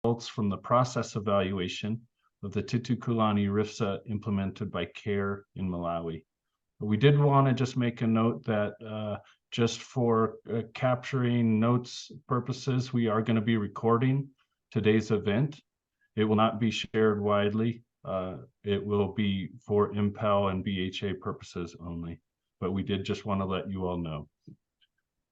results from the process evaluation of the Titukulane RIFSA implemented by CARE in Malawi. We did want to just make a note that just for capturing notes purposes, we are going to be recording today's event. It will not be shared widely. It will be for IMPEL and BHA purposes only, but we did just want to let you all know.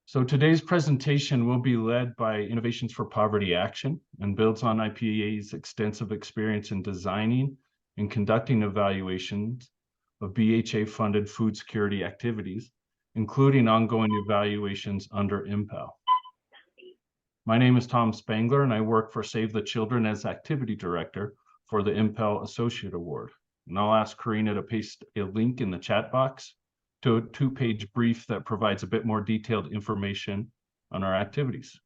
So today's presentation will be led by Innovations for Poverty Action and builds on IPA's extensive experience in designing and conducting evaluations of BHA-funded food security activities, including ongoing evaluations under IMPEL. My name is Tom Spangler, and I work for Save the Children as Activity Director for the IMPEL Associate Award. And I'll ask Karina to paste a link in the chat box to a 2-page brief that provides a bit more detailed information on our activities.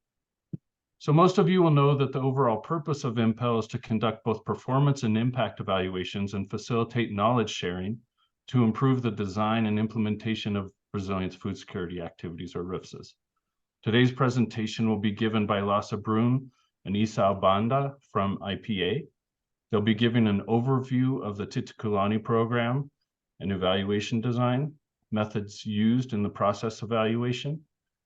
So most of you will know that the overall purpose of IMPEL is to conduct both performance and impact evaluations and facilitate knowledge sharing to improve the design and implementation of resilience food security activities, or RIFSAs. Today's presentation will be given by Lasse Brun and Isao Banda from IPA. They'll be giving an overview of the Titukulane program and evaluation design, methods used in the process evaluation,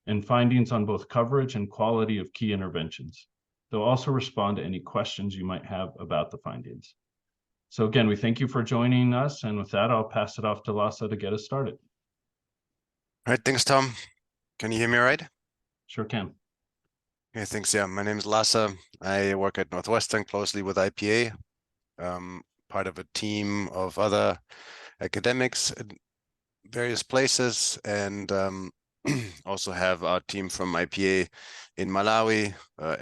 and findings on both coverage and quality of key interventions. They'll also respond to any questions you might have about the findings. So again, we thank you for joining us, and with that, I'll pass it off to Lasse to get us started. All right, thanks, Tom. Can you hear me all right? Sure can. Okay, thanks. Yeah, my name is Lasse. I work at Northwestern closely with IPA, part of a team of other academics at various places, and also have our team from IPA in Malawi.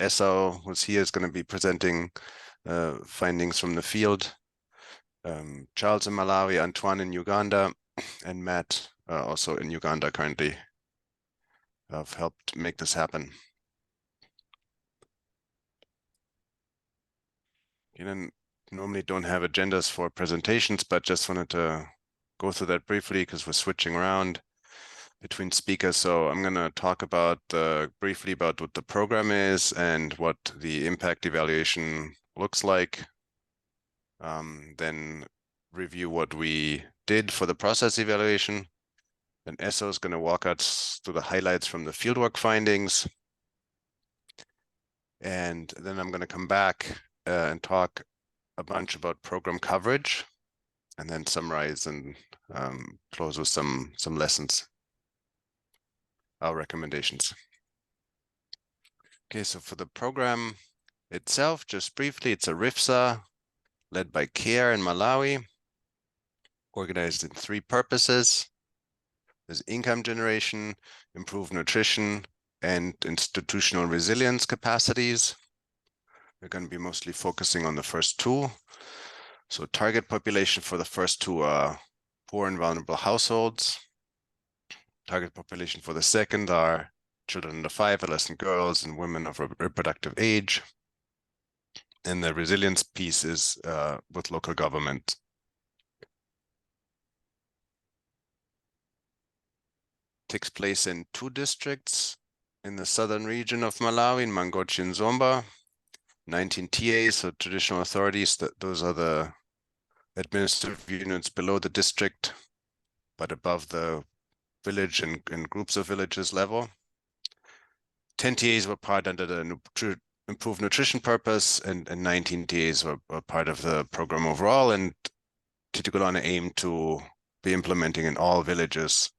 Esau, who's here, is going to be presenting findings from the field. Charles in Malawi, Antoine in Uganda, and Matt also in Uganda currently have helped make this happen. You know, normally don't have agendas for presentations, but just wanted to go through that briefly because we're switching around between speakers. So I'm going to talk about briefly about what the program is and what the impact evaluation looks like. Then review what we did for the process evaluation. Then Esso is going to walk us through the highlights from the fieldwork findings. And then I'm going to come back and talk a bunch about program coverage, and then summarize and close with some lessons, our recommendations. Okay, so for the program itself, just briefly, it's a RIFSA led by CARE in Malawi, organized in 3 purposes. There's income generation, improved nutrition, and institutional resilience capacities. We're going to be mostly focusing on the first 2. So target population for the first 2 are poor and vulnerable households. Target population for the second are children under 5, adolescent girls, and women of reproductive age. And the resilience piece is with local government. Takes place in 2 districts in the southern region of Malawi, in Mangochi and Zomba. 19 TAs, so traditional authorities, those are the administrative units below the district, but above the village and groups of villages level. 10 TAs were part under the improved nutrition purpose, and 19 TAs were part of the program overall, and Titukulane aimed to be implementing in all villages,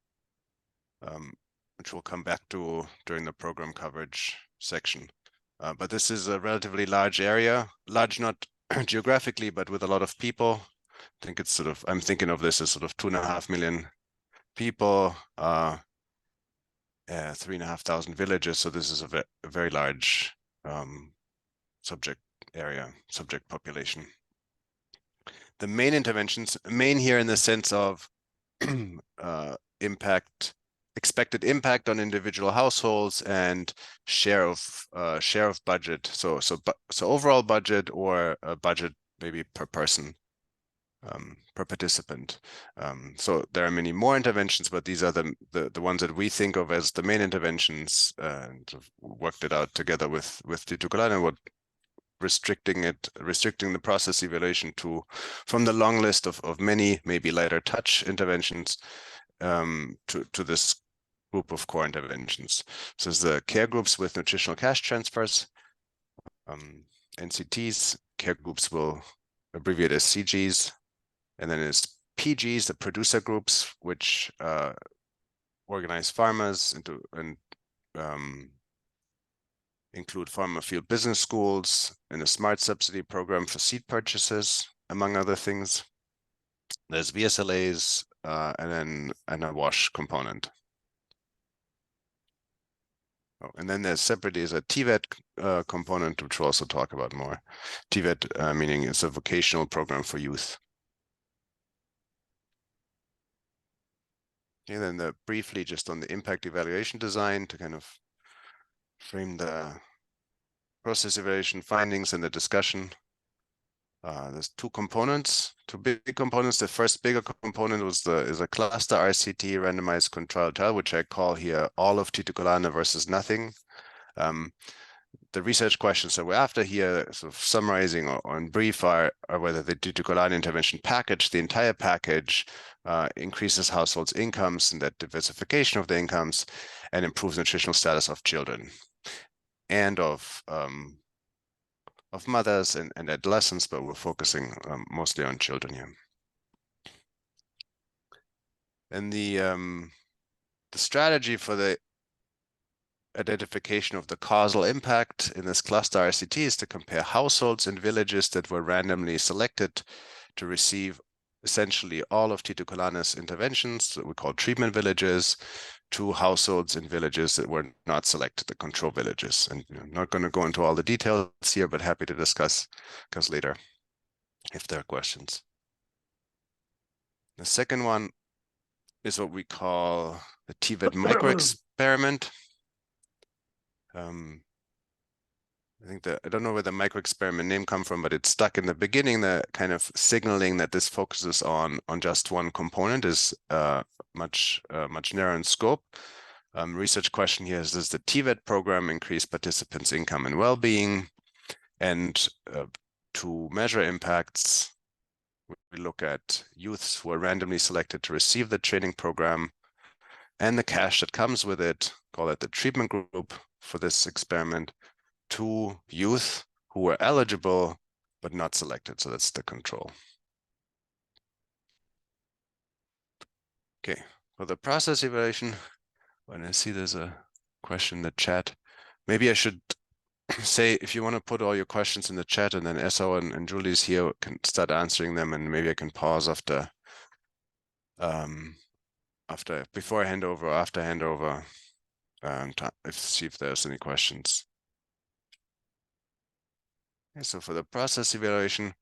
which we'll come back to during the program coverage section. But this is a relatively large area, large not geographically, but with a lot of people. I think it's sort of, I'm thinking of this as sort of 2.5 million people, 3,500 villages. So this is a very large subject population. The main interventions, main here in the sense of expected impact on individual households and share of budget. So overall budget, or a budget maybe per person, per participant. So there are many more interventions, but these are the ones that we think of as the main interventions, and worked it out together with Titukulane. What restricting the process evaluation to from the long list of many maybe lighter touch interventions to this group of core interventions. So it's the care groups with nutritional cash transfers, NCTs. Care groups will abbreviate as CGs, and then it's PGs, the producer groups, which organize farmers into and include farmer field business schools and a smart subsidy program for seed purchases, among other things. There's VSLAs and a WASH component. Oh, and then there's separately is a TVET component, which we'll also talk about more. TVET meaning it's a vocational program for youth. Okay, then briefly just on the impact evaluation design to kind of frame the process evaluation findings and the discussion. There's two big components. The first bigger component is a cluster RCT randomized control trial, which I call here all of Titukulane versus nothing. The research questions that we're after here, sort of summarizing or in brief, are whether the Titukulane intervention package, the entire package, increases households' incomes and that diversification of the incomes, and improves nutritional status of children and of mothers and adolescents, but we're focusing mostly on children here. And the strategy for the identification of the causal impact in this cluster RCT is to compare households and villages that were randomly selected to receive essentially all of Titukulane's interventions that we call treatment villages, to households and villages that were not selected, the control villages. And I'm not going to go into all the details here, but happy to discuss later if there are questions. The second one is what we call the TVET micro experiment. I think I don't know where the micro experiment name come from, but it's stuck in the beginning, the kind of signaling that this focuses on just one component is much narrower in scope. Research question here is, does the TVET program increase participants' income and well-being? And to measure impacts, we look at youths who are randomly selected to receive the training program and the cash that comes with it, call it the treatment group for this experiment, to youth who were eligible but not selected. So that's the control. Okay, for the process evaluation, when I see there's a question in the chat, maybe I should say, if you want to put all your questions in the chat, and then Esso and Julie's here can start answering them, and maybe I can pause before I hand over, after handover, see if there's any questions. Okay, so for the process evaluation,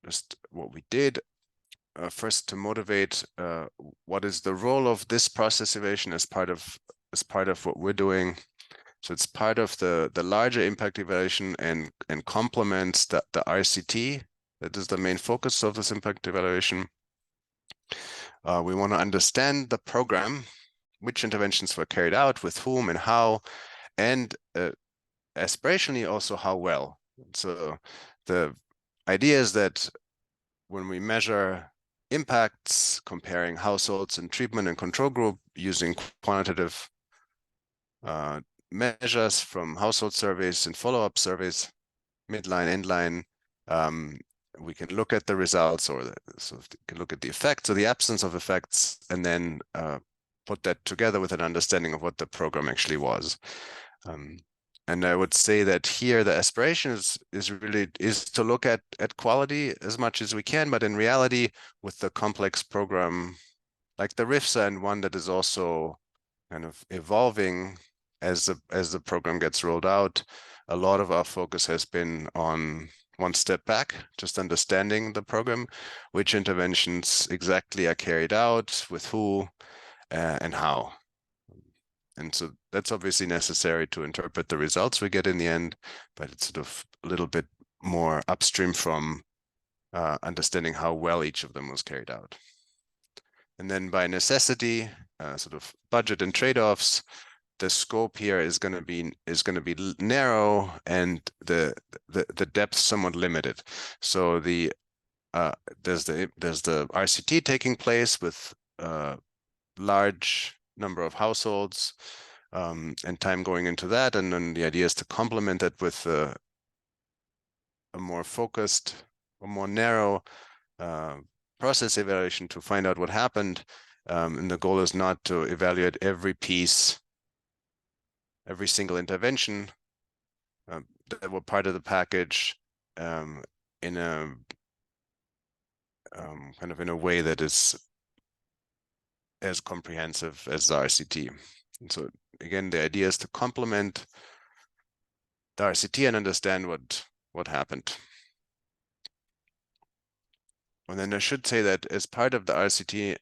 just what we did, first to motivate what is the role of this process evaluation as part of what we're doing. So it's part of the larger impact evaluation and complements the RCT. That is the main focus of this impact evaluation. We want to understand the program, which interventions were carried out, with whom and how, and aspirationally also how well. So the idea is that when we measure impacts, comparing households and treatment and control group using quantitative measures from household surveys and follow-up surveys, midline, endline, we can look at the results, or can look at the effects or the absence of effects, and then put that together with an understanding of what the program actually was. And I would say that here the aspiration is to look at quality as much as we can, but in reality, with the complex program like the RIFSA, and one that is also kind of evolving as the program gets rolled out, a lot of our focus has been on one step back, just understanding the program, which interventions exactly are carried out, with who, and how. And so that's obviously necessary to interpret the results we get in the end, but it's sort of a little bit more upstream from understanding how well each of them was carried out. And then by necessity, sort of budget and trade-offs, the scope here is going to be narrow, and the depth somewhat limited. So there's the RCT taking place with large number of households, and time going into that, and then the idea is to complement it with a more focused, a more narrow process evaluation to find out what happened. And the goal is not to evaluate every piece, every single intervention that were part of the package in a kind of in a way that is as comprehensive as the RCT. And so again, the idea is to complement the RCT and understand what happened. And then I should say that as part of the RCT,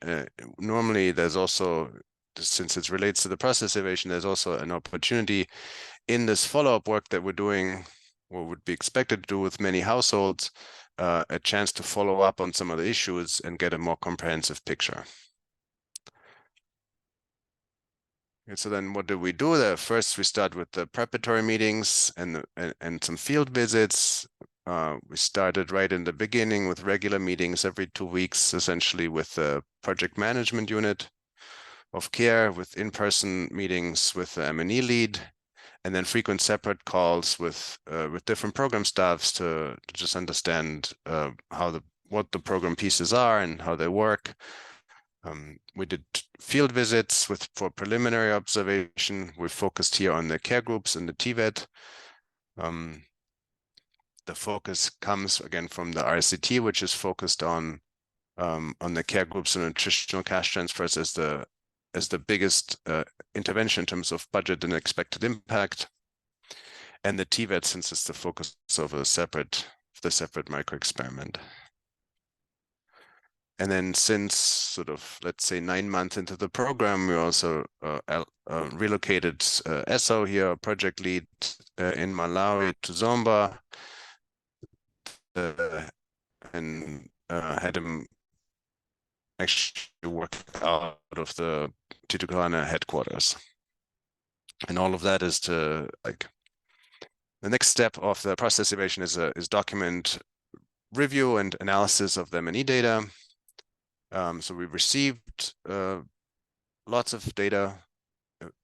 normally there's also, since it relates to the process evaluation, there's also an opportunity in this follow-up work that we're doing, or would be expected to do with many households, a chance to follow up on some of the issues and get a more comprehensive picture. And so then what do we do there? First, we start with the preparatory meetings and some field visits. We started right in the beginning with regular meetings every 2 weeks, essentially with the project management unit of care, with in-person meetings with the M&E lead, and then frequent separate calls with different program staffs to just understand what the program pieces are and how they work. We did field visits for preliminary observation. We focused here on the care groups and the TVET. The focus comes again from the RCT, which is focused on the care groups and nutritional cash transfers as the biggest intervention in terms of budget and expected impact, and the TVET, since it's the focus of the separate micro experiment. And then since sort of, let's say, 9 months into the program, we also relocated ESO here, project lead in Malawi to Zomba, and had him actually work out of the Titukulane headquarters. And all of that is to, like, the next step of the process evaluation is document review and analysis of the M&E data. So we received lots of data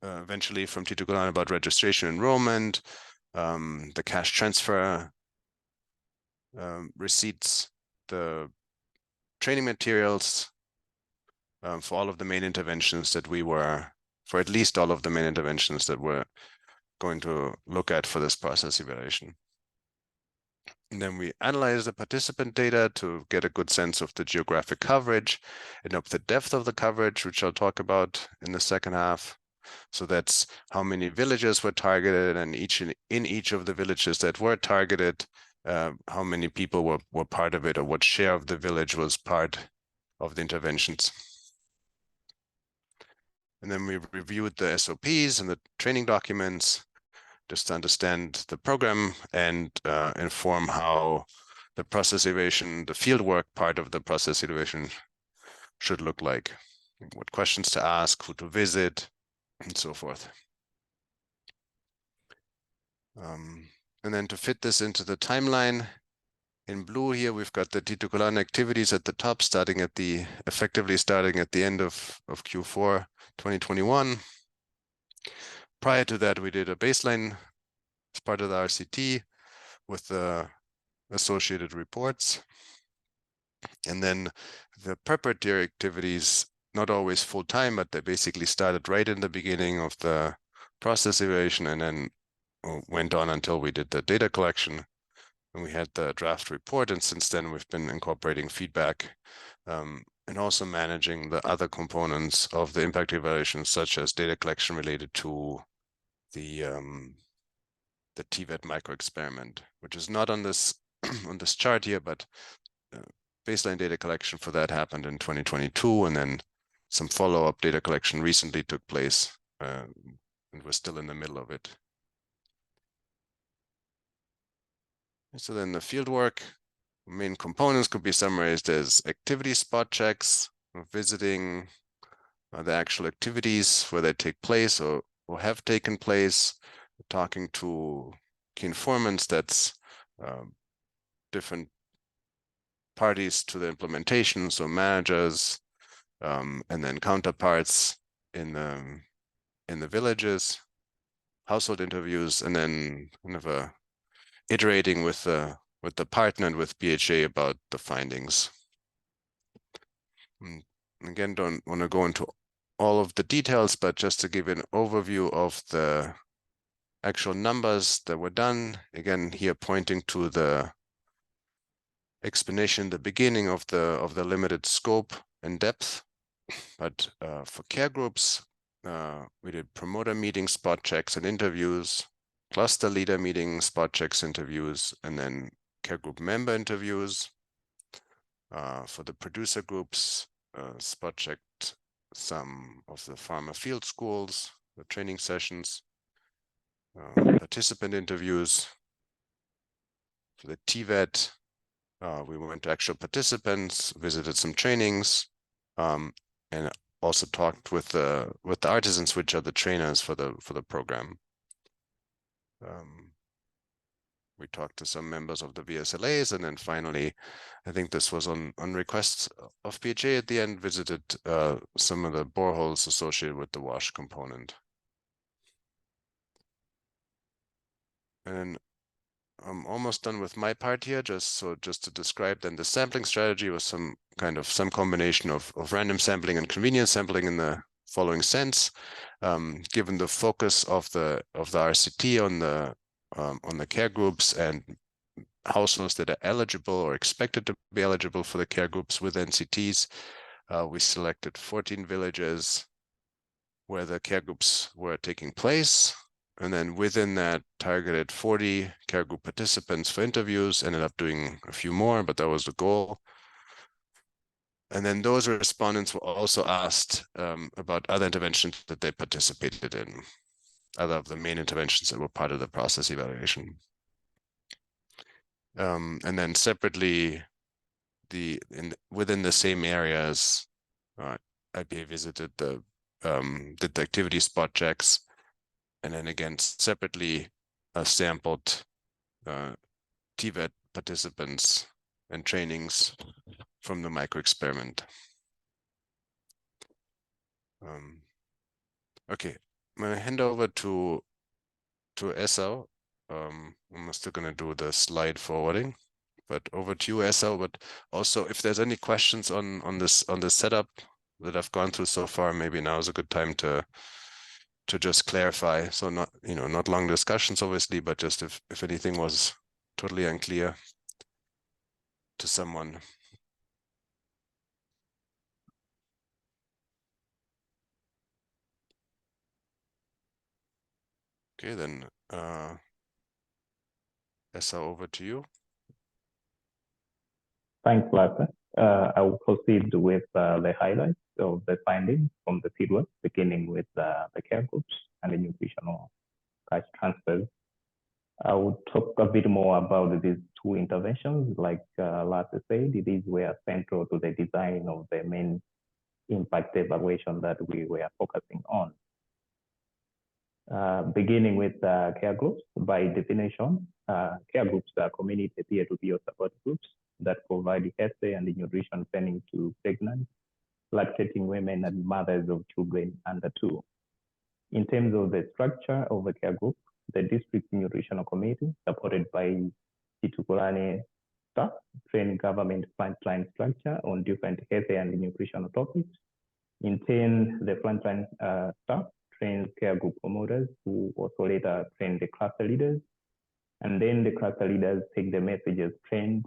eventually from Titukulane about registration enrollment, the cash transfer receipts, the training materials for all of the main interventions that for at least all of the main interventions that we're going to look at for this process evaluation. And then we analyze the participant data to get a good sense of the geographic coverage and of the depth of the coverage, which I'll talk about in the second half. So that's how many villages were targeted, and in each of the villages that were targeted, how many people were part of it, or what share of the village was part of the interventions. And then we reviewed the SOPs and the training documents, just to understand the program and inform how the process evaluation, the fieldwork part of the process evaluation should look like, what questions to ask, who to visit, and so forth. And then to fit this into the timeline, in blue here, we've got the Titukulane activities at the top, effectively starting at the end of Q4 2021. Prior to that, we did a baseline as part of the RCT with the associated reports. And then the preparatory activities, not always full time, but they basically started right in the beginning of the process evaluation and then went on until we did the data collection. And we had the draft report, and since then we've been incorporating feedback and also managing the other components of the impact evaluation, such as data collection related to the TVET micro experiment, which is not on this on this chart here, but baseline data collection for that happened in 2022, and then some follow-up data collection recently took place, and we're still in the middle of it. So then the fieldwork main components could be summarized as activity spot checks, visiting the actual activities where they take place, or or have taken place, talking to key informants, that's different parties to the implementation, so managers, and then counterparts in the villages, household interviews, and then kind of iterating with the partner and with BHA about the findings. And again, don't want to go into all of the details, but just to give an overview of the actual numbers that were done. Again, here pointing to the explanation, the beginning of the limited scope and depth. But for care groups, we did promoter meetings, spot checks, and interviews, cluster leader meetings, spot checks, interviews, and then care group member interviews. For the producer groups, spot checked some of the farmer field schools, the training sessions, participant interviews. For the TVET, we went to actual participants, visited some trainings, and also talked with the artisans, which are the trainers for the program. We talked to some members of the VSLAs, and then finally, I think this was on request of PHA at the end, visited some of the boreholes associated with the WASH component. And then I'm almost done with my part here, just to describe then the sampling strategy was some combination of random sampling and convenience sampling in the following sense. Given the focus of the RCT on the care groups and households that are eligible or expected to be eligible for the care groups with NCTs, we selected 14 villages where the care groups were taking place. And then within that, targeted 40 care group participants for interviews, ended up doing a few more, but that was the goal. And then those respondents were also asked about other interventions that they participated in, other of the main interventions that were part of the process evaluation. And then separately, within the same areas, IPA visited did the activity spot checks, and then again separately sampled TVET participants and trainings from the micro experiment. Okay, I'm gonna hand over to Esau. I'm still gonna do the slide forwarding, but over to you, Esau. But also, if there's any questions on this setup that I've gone through so far, maybe now is a good time to just clarify. So not long discussions, obviously, but just if anything was totally unclear to someone. Okay, then Esau, over to you. Thanks, Lasse. I will proceed with the highlights of the findings from the fieldwork, beginning with the care groups and the nutritional cash transfers. I will talk a bit more about these two interventions. Like Lasse said, these were central to the design of the main impact evaluation that we were focusing on. Beginning with care groups, by definition, care groups are community peer-to-peer support groups that provide health and nutrition training to pregnant, lactating women and mothers of children under 2. In terms of the structure of the care group, the district nutritional committee, supported by Titukulane staff, train government frontline structure on different health and nutritional topics. In turn, the frontline staff trains care group promoters, who also later train the cluster leaders. And then the cluster leaders take the messages trained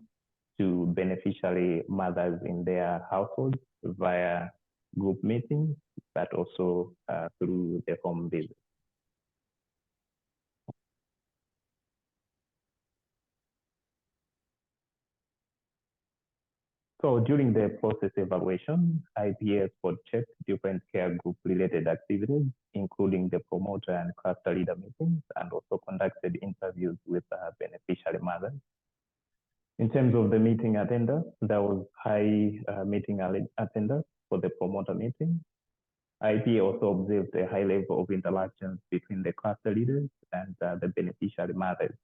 to beneficiary mothers in their households via group meetings, but also through the home visits. So during the process evaluation, IPA spot-checked different care group-related activities, including the promoter and cluster leader meetings, and also conducted interviews with beneficiary mothers. In terms of the meeting attendance, there was high meeting attendance for the promoter meeting. IP also observed a high level of interactions between the cluster leaders and the beneficiary mothers.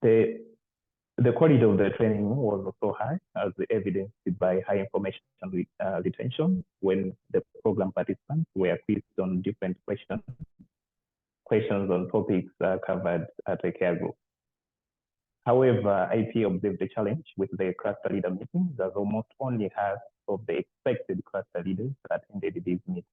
The quality of the training was also high, as evidenced by high information retention when the program participants were quizzed on different questions on topics covered at a care group. However, IP observed a challenge with the cluster leader meetings, as almost only half of the expected cluster leaders attended these meetings.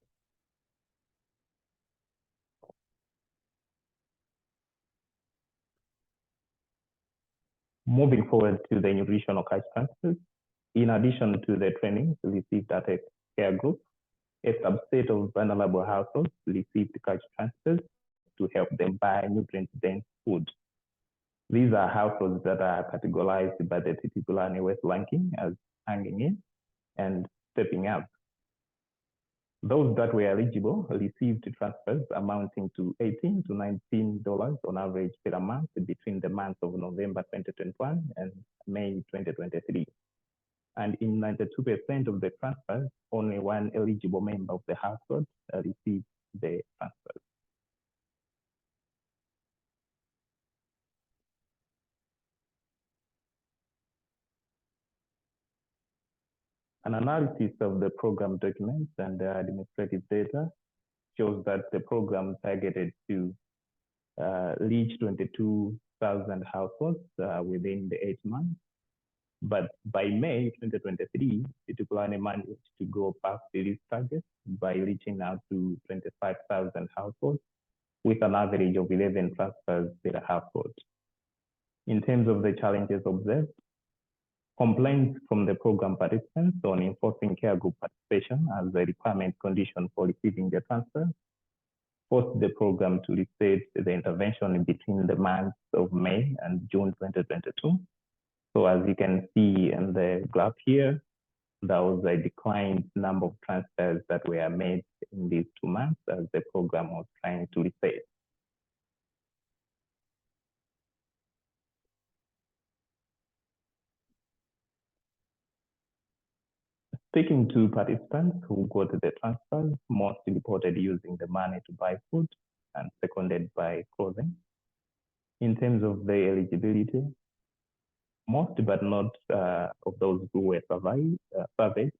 Moving forward to the nutritional cash transfers, in addition to the trainings received at a care group, a subset of vulnerable households received cash transfers to help them buy nutrient-dense food. These are households that are categorized by the Titukulane West ranking as hanging in and stepping up. Those that were eligible received transfers amounting to $18 to $19 on average per month between the months of November 2021 and May 2023. And in 92% of the transfers, only one eligible member of the household received the transfers. An analysis of the program documents and the administrative data shows that the program targeted to reach 22,000 households within the 8 months. But by May 2023, Titukulane managed to go past this target by reaching out to 25,000 households with an average of 11 transfers per household. In terms of the challenges observed, complaints from the program participants on enforcing care group participation as a requirement condition for receiving the transfer forced the program to restate the intervention between the months of May and June 2022. So as you can see in the graph here, there was a declined number of transfers that were made in these 2 months as the program was trying to reset. Speaking to participants who got the transfers, most reported using the money to buy food and seconded by clothing. In terms of the eligibility, most but not of those who were surveyed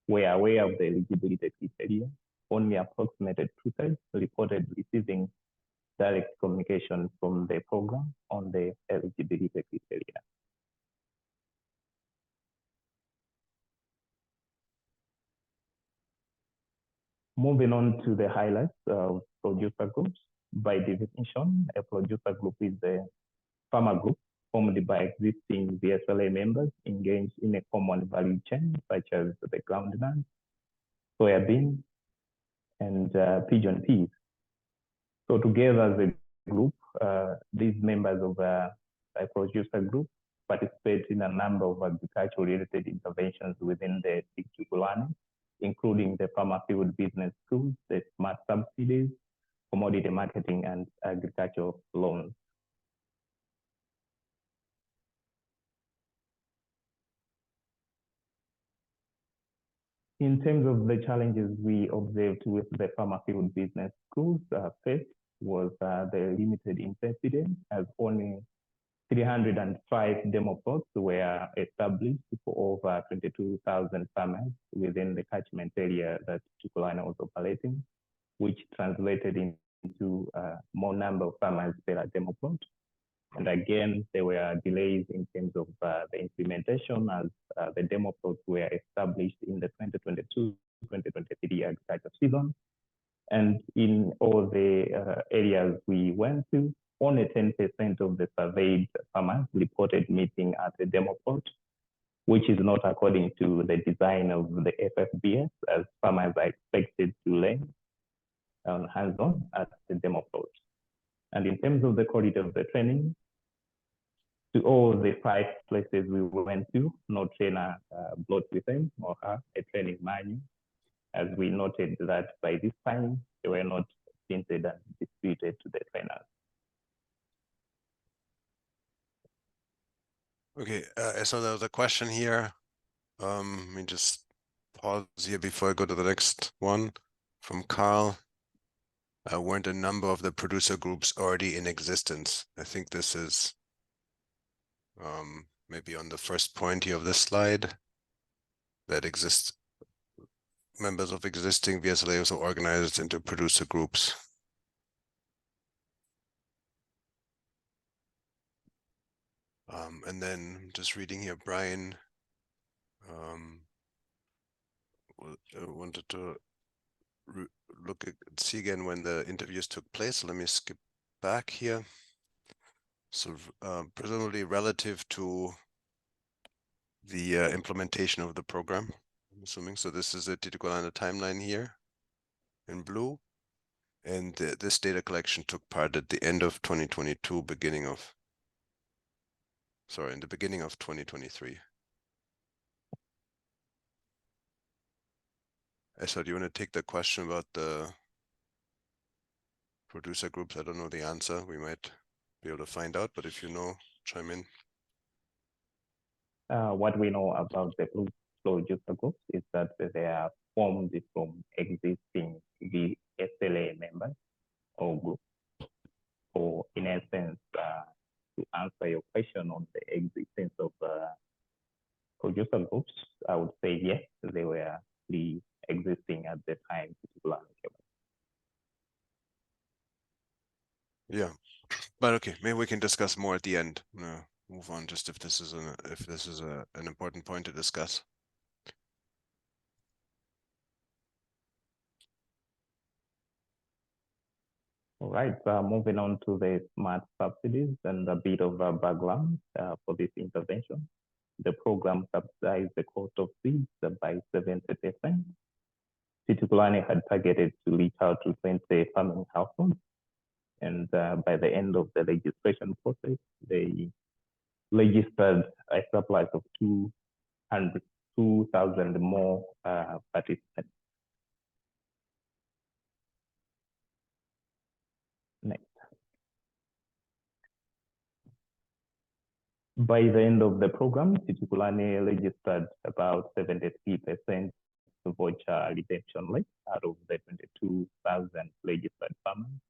were aware of the eligibility criteria. Only approximately 2/3 reported receiving direct communication from the program on the eligibility criteria. Moving on to the highlights of producer groups. By definition, a producer group is a farmer group formed by existing VSLA members engaged in a common value chain, such as the groundnut, soybean, and pigeon peas. So together as a group, these members of a producer group participate in a number of agricultural-related interventions within the Titukulane, including the farmer field business schools, the smart subsidies, commodity marketing, and agricultural loans. In terms of the challenges we observed with the farmer field business schools, first was the limited intensity, as only 305 demo plots were established for over 22,000 farmers within the catchment area that Titukulane was operating, which translated into more number of farmers per demo plot. And again, there were delays in terms of the implementation as the demo plots were established in the 2022-2023 agriculture season. And in all the areas we went to, only 10% of the surveyed farmers reported meeting at the demo plot, which is not according to the design of the FFBS, as farmers are expected to learn hands-on at the demo plot. And in terms of the quality of the training, to all the 5 places we went to, no trainer brought with them or her a training manual, as we noted that by this time, they were not printed and distributed to the trainers. Okay, so there was a question here. Let me just pause here before I go to the next one from Carl. Weren't a number of the producer groups already in existence? I think this is maybe on the first point here of this slide, that exists members of existing VSLAs are organized into producer groups. And then just reading here, Brian wanted to see again when the interviews took place. Let me skip back here. So presumably relative to the implementation of the program, I'm assuming. So this is a Titukulane timeline here in blue. And this data collection took part at the end of 2022, in the beginning of 2023. So do you want to take the question about the producer groups? I don't know the answer. We might be able to find out, but if you know, chime in. What we know about the producer groups is that they are formed from existing VSLA members or groups. So in essence, to answer your question on the existence of producer groups, I would say yes, they were existing at the time. Yeah, but okay, maybe we can discuss more at the end. Move on, just if this is an important point to discuss. All right, moving on to the smart subsidies and a bit of a background for this intervention. The program subsidized the cost of seeds by 70%. Titukulane had targeted to reach out to 20 farming households. And by the end of the registration process, they registered a surplus of 2,000 more participants. Next. By the end of the program, Titukulane registered about 73% voucher redemption rate out of the 22,000 registered farmers.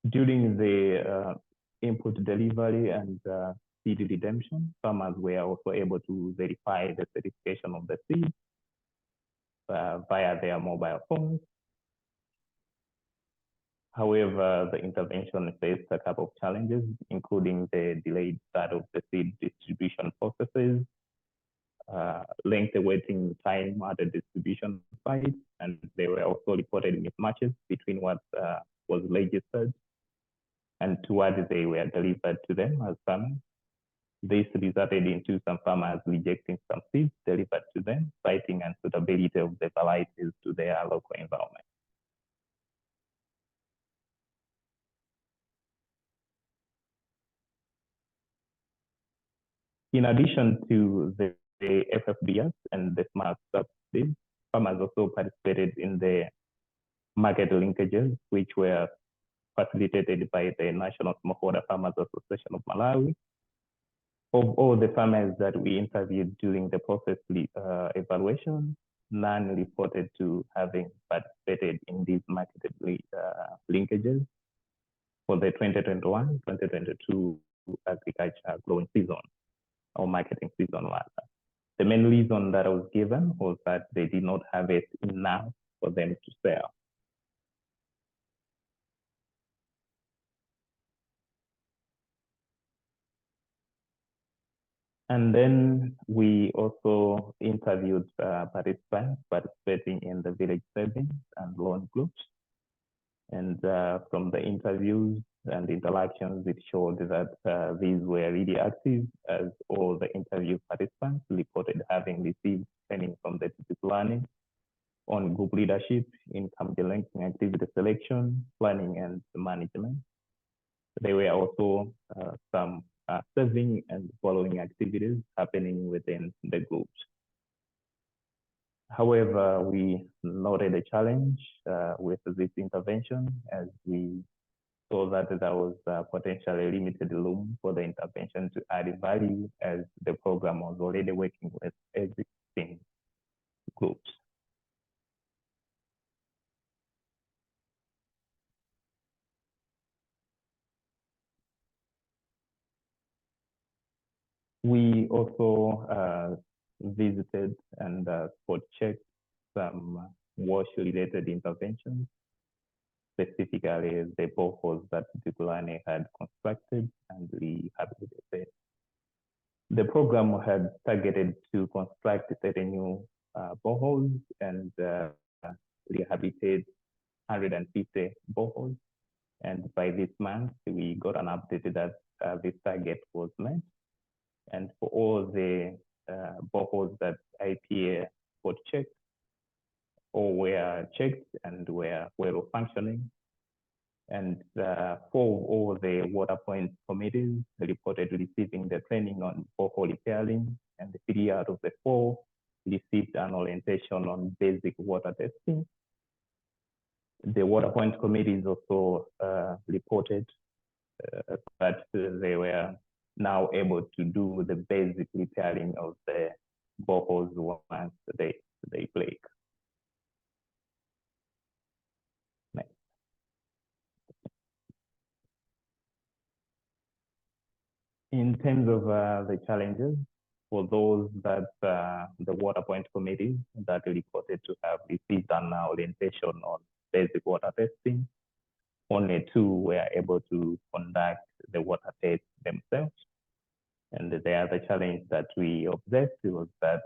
During the input delivery and seed redemption, farmers were also able to verify the certification of the seed via their mobile phones. However, the intervention faced a couple of challenges, including the delayed start of the seed distribution processes, lengthy waiting time at the distribution site, and there were also reported mismatches between what was registered and to what they were delivered to them as farmers. This resulted into some farmers rejecting some seeds delivered to them, citing unsuitability of the varieties to their local environment. In addition to the FFBS and the smart subsidies, farmers also participated in the market linkages, which were facilitated by the National Smallholder Farmers Association of Malawi. Of all the farmers that we interviewed during the process evaluation, none reported to having participated in these market linkages for the 2021-2022 agriculture growing season or marketing season rather. The main reason that I was given was that they did not have it enough for them to sell. And then we also interviewed participants participating in the village savings and loan groups. And from the interviews and interactions, it showed that these were really active, as all the interview participants reported having received training from the Titukulane on group leadership, income generating activity selection, planning, and management. There were also some serving and following activities happening within the groups. However, we noted a challenge with this intervention, as we saw that there was potentially limited room for the intervention to add value, as the program was already working with existing We also visited and spot checked some wash-related interventions, specifically the boreholes that Titukulane had constructed and rehabilitated. The program had targeted to construct 30 new boreholes and rehabilitate 150 boreholes. And by this month, we got an update that this target was met. And for all the boreholes that IPA got checked, or were checked and were well functioning. And 4 of all the water point committees reported receiving the training on borehole repairing, and 3 out of the 4 received an orientation on basic water testing. The water point committees also reported that they were now able to do the basic repairing of the boreholes once they break. Next. In terms of the challenges, for those that the water point committees that reported to have received an orientation on basic water testing, only 2 were able to conduct the water test themselves. And the other challenge that we observed was that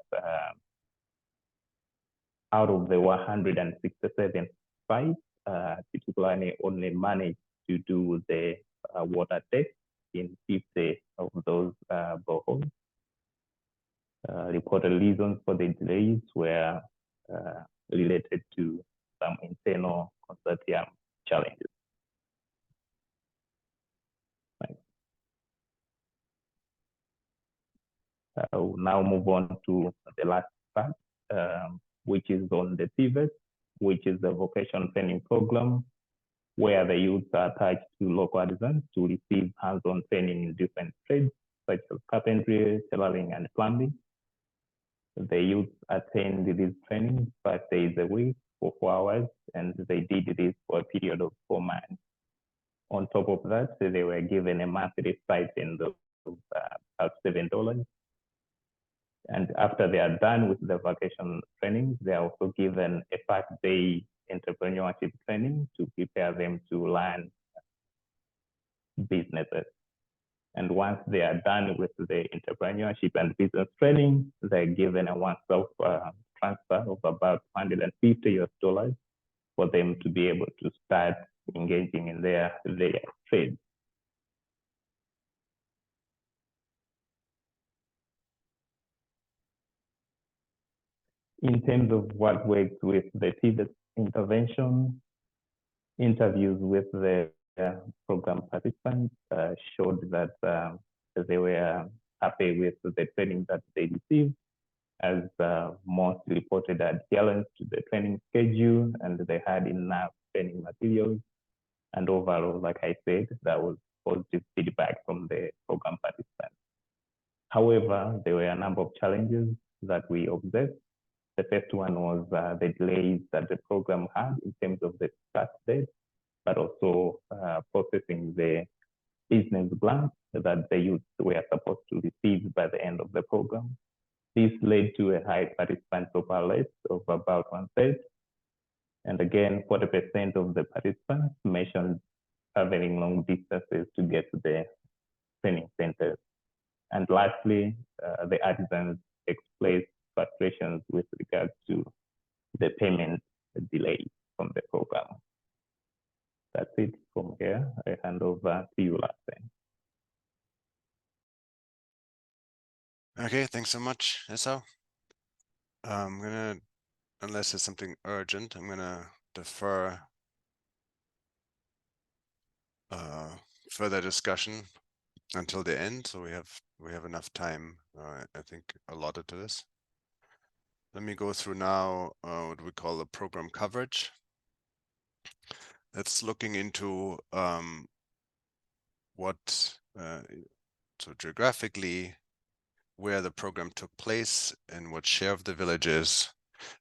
out of the 167 sites, Titukulane only managed to do the water test in 50 of those boreholes. Reported reasons for the delays were related to some internal consortium challenges. Right. I will now move on to the last part, which is on the pivot, which is the vocational training program, where the youths are attached to local artisans to receive hands-on training in different trades, such as carpentry, tailoring, and plumbing. The youth attend these trainings 5 days a week for 4 hours, and they did this for a period of 4 months. On top of that, they were given a monthly stipend of about $7. And after they are done with the vacation training, they are also given a 5-day entrepreneurship training to prepare them to learn businesses. And once they are done with the entrepreneurship and business training, they're given a once-off transfer of about $150 for them to be able to start engaging in their trade. In terms of what works with the TVET intervention, interviews with the program participants showed that they were happy with the training that they received, as most reported adherence to the training schedule, and they had enough training materials. And overall, like I said, that was positive feedback from the program participants. However, there were a number of challenges that we observed. The first one was the delays that the program had in terms of the start date, but also processing the business grants that the youth were supposed to receive by the end of the program. This led to a high participant dropout rate of about 1/3. And again, 40% of the participants mentioned traveling long distances to get to the training centers. And lastly, the artisans expressed frustrations with regards to the payment delay from the program. That's it from here. I hand over to you, Lassen. Okay, thanks so much, Esau. I'm gonna, unless there's something urgent, I'm gonna defer further discussion until the end, so we have enough time, I think, allotted to this. Let me go through now what we call the program coverage. That's looking into so geographically, where the program took place and what share of the villages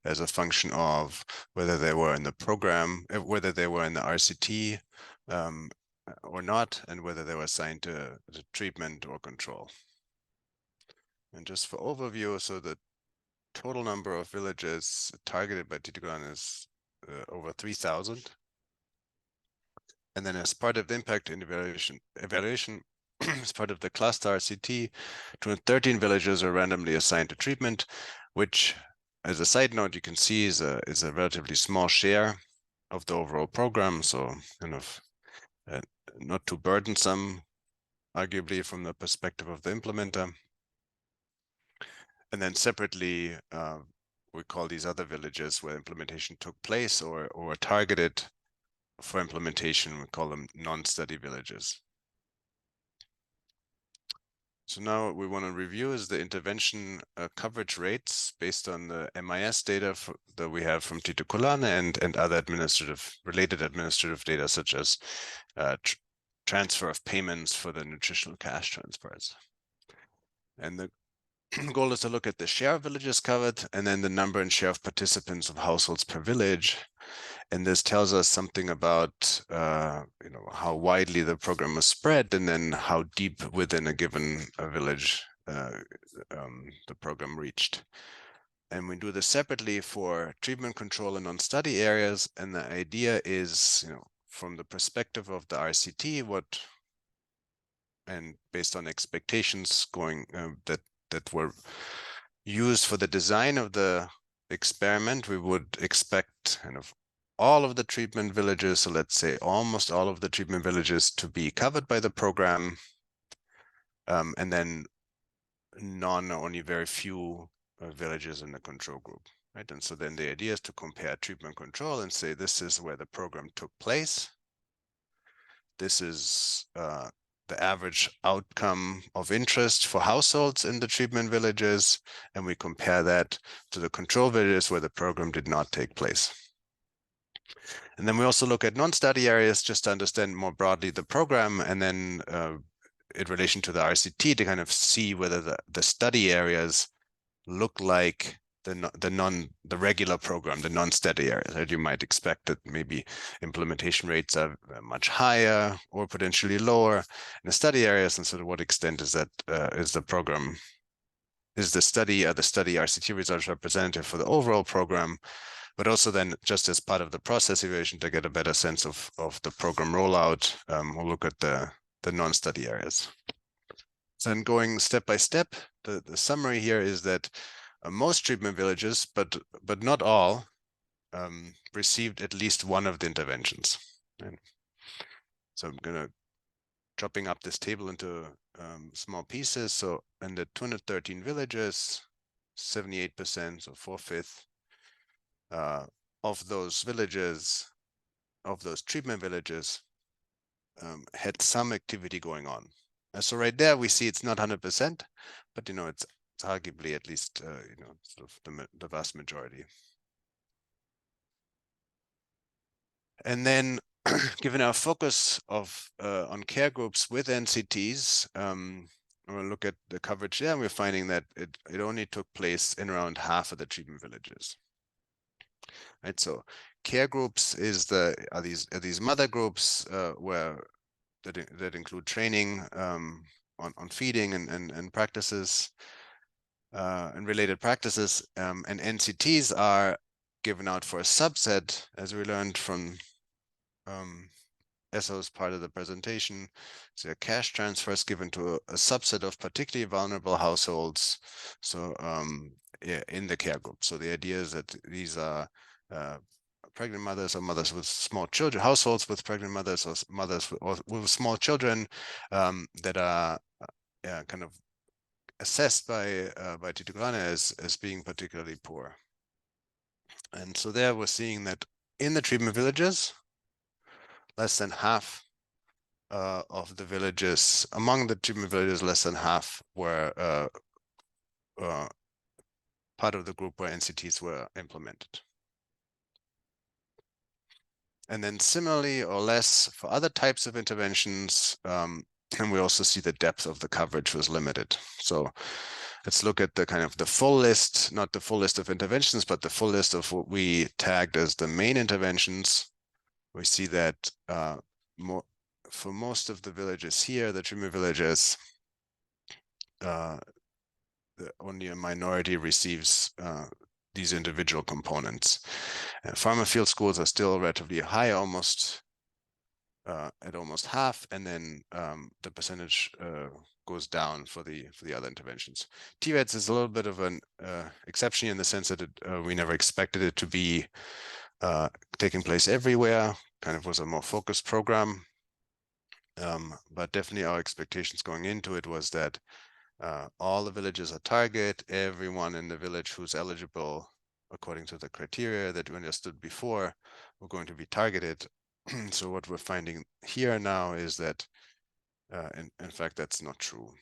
as a function of whether they were in the program, whether they were in the RCT or not, and whether they were assigned to treatment or control. And just for overview, so the total number of villages targeted by Titukulane is over 3,000. And then as part of the impact and evaluation as part of the cluster RCT, 213 villages are randomly assigned to treatment, which, as a side note, you can see is a relatively small share of the overall program. So kind of not too burdensome, arguably, from the perspective of the implementer. And then separately, we call these other villages where implementation took place or targeted for implementation. We call them non-study villages. So now what we want to review is the intervention coverage rates based on the MIS data that we have from Titukulane and other related administrative data, such as transfer of payments for the nutritional cash transfers. And the goal is to look at the share of villages covered and then the number and share of participants of households per village. And this tells us something about how widely the program was spread and then how deep within a given village the program reached. And we do this separately for treatment control and non-study areas. And the idea is, from the perspective of the RCT, and based on expectations going that were used for the design of the experiment, we would expect kind of all of the treatment villages, so let's say almost all of the treatment villages, to be covered by the program, and then only very few villages in the control group, right? And so then the idea is to compare treatment control and say, this is where the program took place. This is the average outcome of interest for households in the treatment villages, and we compare that to the control villages where the program did not take place. And then we also look at non-study areas just to understand more broadly the program, and then in relation to the RCT to kind of see whether the study areas look like the regular program, the non-study areas, that you might expect that maybe implementation rates are much higher or potentially lower in the study areas. And so to what extent is that is the study RCT results representative for the overall program, but also then just as part of the process evaluation to get a better sense of the program rollout, we'll look at the non-study areas. So then going step by step, the summary here is that most treatment villages, but not all, received at least one of the interventions. And so I'm going to chopping up this table into small pieces. So in the 213 villages, 78%, so 4/5 of those villages, of those treatment villages, had some activity going on. So right there we see it's not 100%, but it's arguably at least sort of the vast majority. And then given our focus on care groups with NCTs, we'll look at the coverage there, and we're finding that it only took place in around half of the treatment villages. Right, so care groups are these mother groups that include training on feeding and practices and related practices, and NCTs are given out for a subset, as we learned from Esso's part of the presentation. So cash transfers given to a subset of particularly vulnerable households, so in the care group. So the idea is that these are pregnant mothers or mothers with small children, households with pregnant mothers or mothers with small children that are kind of assessed by Titukulane as being particularly poor. And so there we're seeing that in the treatment villages, less than half of the villages, among the treatment villages, less than half were part of the group where NCTs were implemented. And then similarly or less for other types of interventions, and we also see the depth of the coverage was limited. So let's look at the kind of the full list, not the full list of interventions, but the full list of what we tagged as the main interventions. We see that for most of the villages here, the treatment villages, only a minority receives these individual components. Farmer field schools are still relatively high, almost at almost half, and then the percentage goes down for the other interventions. TVETs is a little bit of an exception in the sense that we never expected it to be taking place everywhere. Kind of was a more focused program, but definitely our expectations going into it was that all the villages are target, everyone in the village who's eligible according to the criteria that we understood before were going to be targeted. So what we're finding here now is that, in fact, that's not true.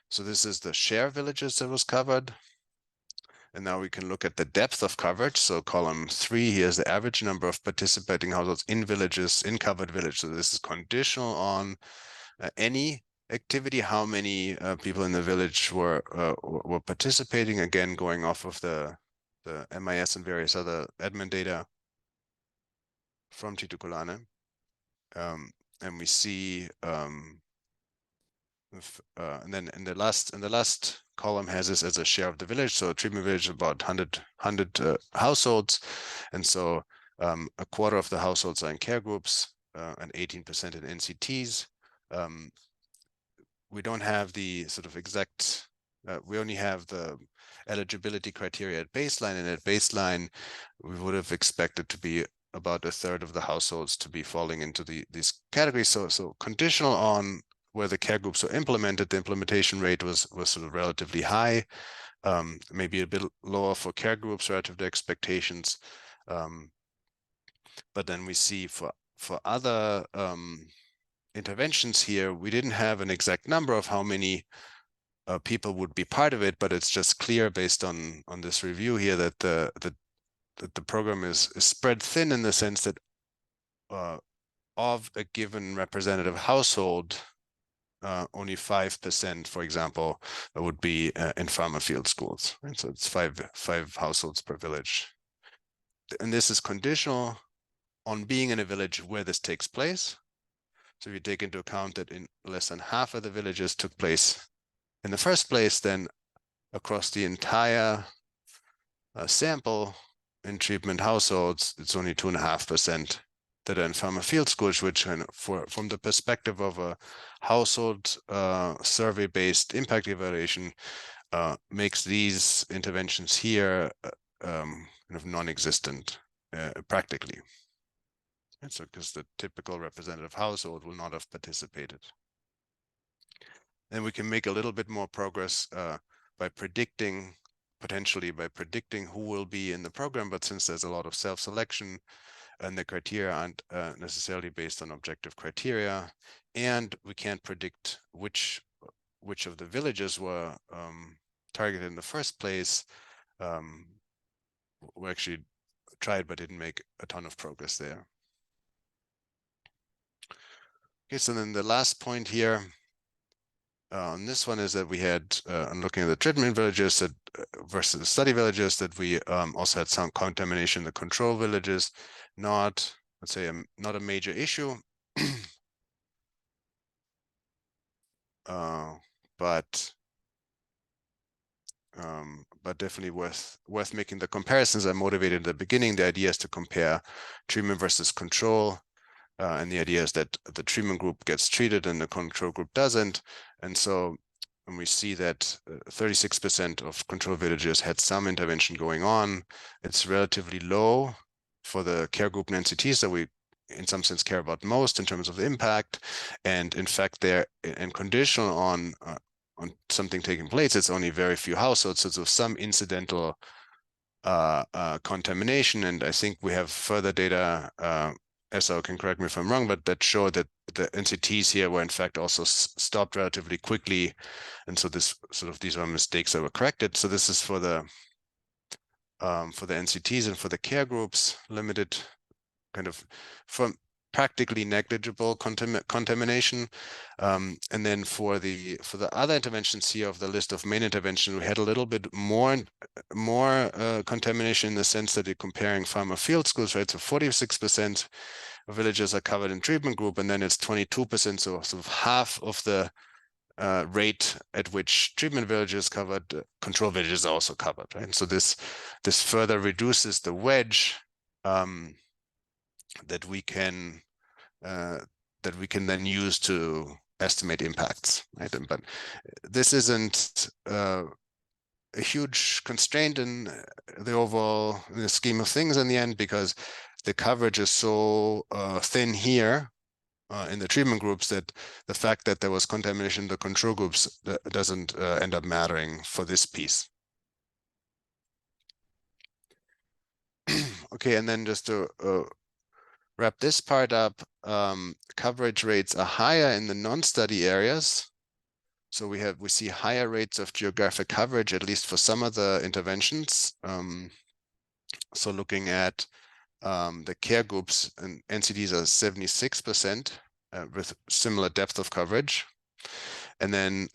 So this is the share of villages that was covered. And now we can look at the depth of coverage. So column 3, here's the average number of participating households in villages, in covered village. So this is conditional on any activity, how many people in the village were participating, again, going off of the MIS and various other admin data from Titukulane. And we see, and then in the last column has this as a share of the village. So treatment village is about 100 households. And so a quarter of the households are in care groups and 18% in NCTs. We don't have the sort of exact, we only have the eligibility criteria at baseline, and at baseline, we would have expected to be about a third of the households to be falling into these categories. So conditional on where the care groups were implemented, the implementation rate was sort of relatively high, maybe a bit lower for care groups relative to expectations. But then we see for other interventions here, we didn't have an exact number of how many people would be part of it, but it's just clear based on this review here that the program is spread thin in the sense that of a given representative household, only 5%, for example, would be in farmer field schools. Right? So it's five households per village. And this is conditional on being in a village where this takes place. So if you take into account that in less than half of the villages took place in the first place, then across the entire sample in treatment households, it's only 2.5% that are in farmer field schools, which from the perspective of a household survey-based impact evaluation makes these interventions here kind of non-existent practically. And so because the typical representative household will not have participated. And we can make a little bit more progress by predicting, potentially by predicting who will be in the program, but since there's a lot of self-selection and the criteria aren't necessarily based on objective criteria, and we can't predict which of the villages were targeted in the first place, we actually tried but didn't make a ton of progress there. Okay, so then the last point here on this one is that we had, I'm looking at the treatment villages that versus the study villages, that we also had some contamination in the control villages, not, let's say, not a major issue, but definitely worth making the comparisons. I motivated in the beginning. The idea is to compare treatment versus control. And the idea is that the treatment group gets treated and the control group doesn't. And so when we see that 36% of control villages had some intervention going on, it's relatively low for the care group and NCTs that we, in some sense, care about most in terms of the impact. And in fact, they're conditional on something taking place. It's only very few households, so there's some incidental contamination. And I think we have further data, Esau can correct me if I'm wrong, but that show that the NCTs here were in fact also stopped relatively quickly. And so this sort of, these are mistakes that were corrected. So this is for the NCTs, and for the care groups, limited kind of from practically negligible contamination. And then for the other interventions here of the list of main intervention, we had a little bit more contamination in the sense that you're comparing farmer field schools, right? So 46% of villages are covered in treatment group, and then it's 22%, so sort of half of the rate at which treatment villages covered, control villages also covered, right? And so this further reduces the wedge that we can then use to estimate impacts, right? But this isn't a huge constraint in the scheme of things in the end, because the coverage is so thin here in the treatment groups that the fact that there was contamination in the control groups doesn't end up mattering for this piece. Okay, and then just to wrap this part up, coverage rates are higher in the non-study areas. So we see higher rates of geographic coverage, at least for some of the interventions. So looking at the care groups, and NCDs are 76% with similar depth of coverage. And then,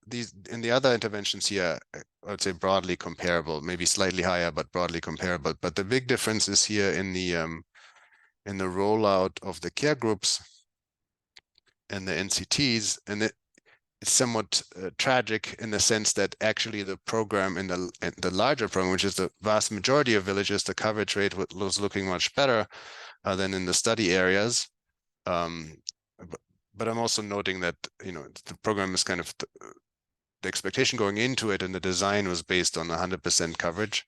these in the other interventions here, I would say broadly comparable, maybe slightly higher, but broadly comparable. But the big difference is here in the rollout of the care groups and the NCTs, and it's somewhat tragic in the sense that actually the program in the larger program, which is the vast majority of villages, the coverage rate was looking much better than in the study areas. But I'm also noting that, you know, the program is kind of the expectation going into it, and the design was based on 100% coverage.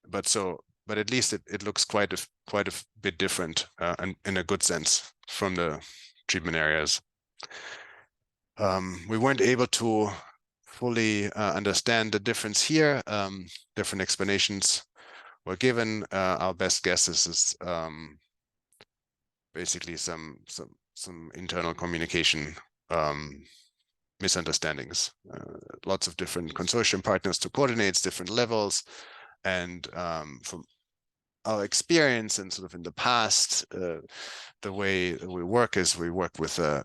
But at least it looks quite a bit different, and in a good sense, from the treatment areas. We weren't able to fully understand the difference here. Different explanations were given. Our best guess is basically some internal communication misunderstandings. Lots of different consortium partners to coordinate different levels, and from our experience and sort of in the past, the way we work is we work with the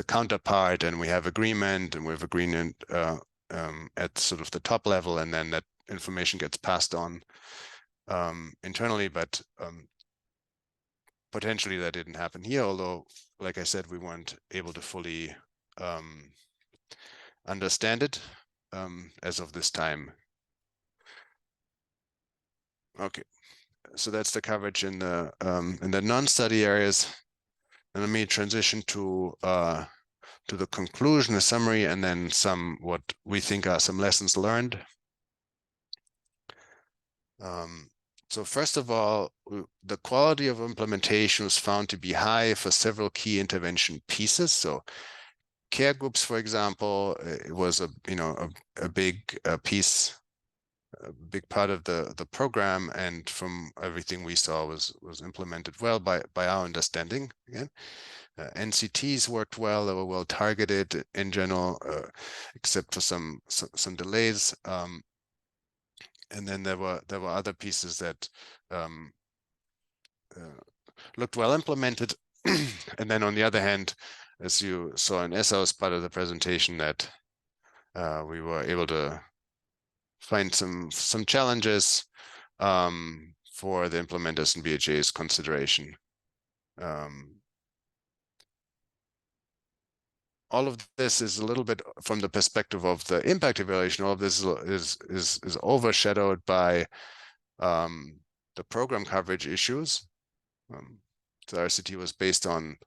counterpart, and we have agreement, and we have agreement at sort of the top level, and then that information gets passed on internally. But potentially that didn't happen here, although, like I said, we weren't able to fully understand it as of this time. Okay, so that's the coverage in the non-study areas. And let me transition to the conclusion, the summary, and then what we think are some lessons learned. So first of all, the quality of implementation was found to be high for several key intervention pieces. So care groups, for example, it was a big piece, a big part of the program, and from everything we saw was implemented well by our understanding. Again, NCTs worked well; they were well targeted in general, except for some delays. And then there were other pieces that looked well implemented. And then on the other hand, as you saw in Esau's part of the presentation, that we were able to find some challenges for the implementers and BHA's consideration. All of this is a little bit from the perspective of the impact evaluation. All of this is overshadowed by the program coverage issues. The RCT was based on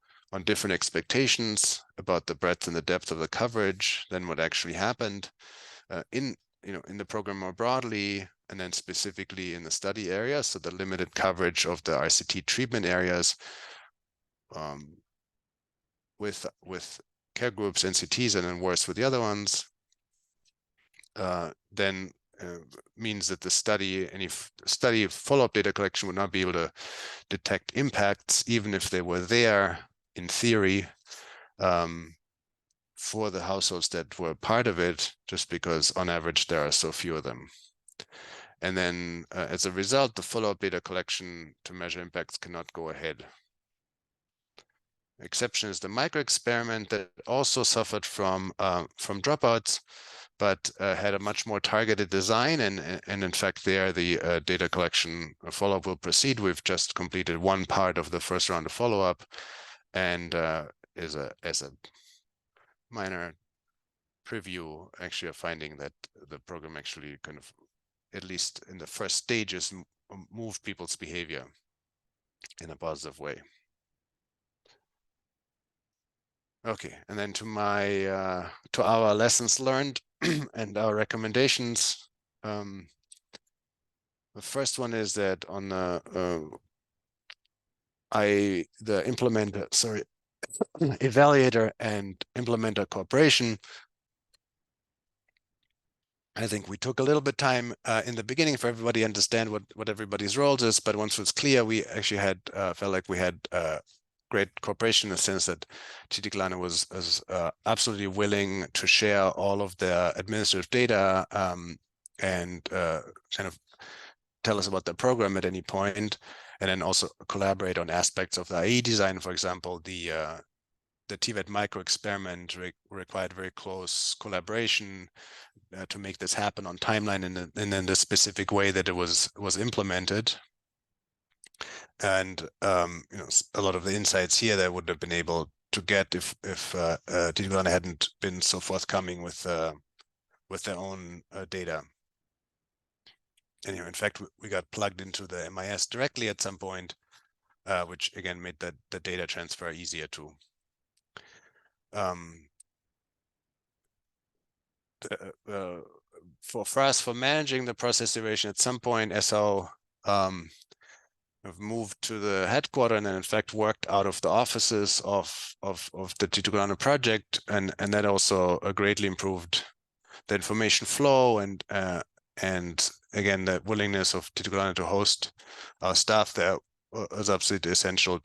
different expectations about the breadth and the depth of the coverage than what actually happened in the program more broadly, and then specifically in the study area. So the limited coverage of the RCT treatment areas with care groups, NCTs, and then worse with the other ones, then means that the study, any study follow-up data collection would not be able to detect impacts, even if they were there in theory, for the households that were part of it, just because on average there are so few of them. And then as a result, the follow-up data collection to measure impacts cannot go ahead. Exception is the micro-experiment that also suffered from dropouts, but had a much more targeted design, and in fact there the data collection follow-up will proceed. We've just completed one part of the first round of follow-up, and as a minor preview, actually a finding that the program actually kind of, at least in the first stages, moved people's behavior in a positive way. Okay, and then to our lessons learned and our recommendations. The first one is that on the evaluator and implementer cooperation, I think we took a little bit time in the beginning for everybody to understand what everybody's roles is, but once it was clear, we actually had felt like we had great cooperation in the sense that Titukulane was absolutely willing to share all of the administrative data and kind of tell us about the program at any point, and then also collaborate on aspects of the IE design. For example, the TVET micro experiment required very close collaboration to make this happen on timeline and in the specific way that it was implemented. And you know, a lot of the insights here that would have been able to get if Titukulane hadn't been so forthcoming with their own data. And in fact, we got plugged into the MIS directly at some point, which again made the data transfer easier too. For us, for managing the process iteration, at some point, SO have moved to the headquarters and then in fact worked out of the offices of the Titukulane project, and that also greatly improved the information flow and again the willingness of Titukulane to host our staff there was absolutely essential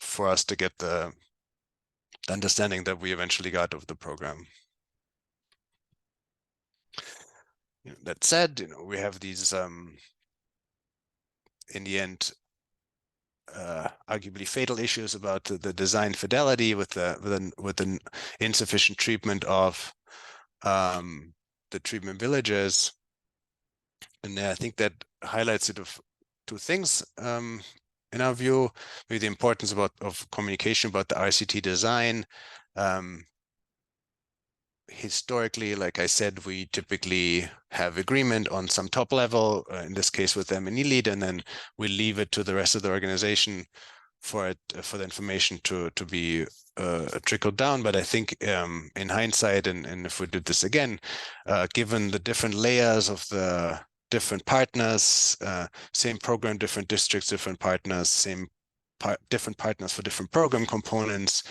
for us to get the understanding that we eventually got of the program. You know, that said, you know, we have these in the end arguably fatal issues about the design fidelity with an insufficient treatment of the treatment villages, and I think that highlights it of two things in our view. Maybe the importance of communication about the RCT design. Historically, like I said, we typically have agreement on some top level, in this case with the M&E lead, and then we leave it to the rest of the organization for the information to be trickled down. But I think in hindsight, and if we did this again, given the different layers of the different partners, same program, different districts, different partners, different partners for different program components,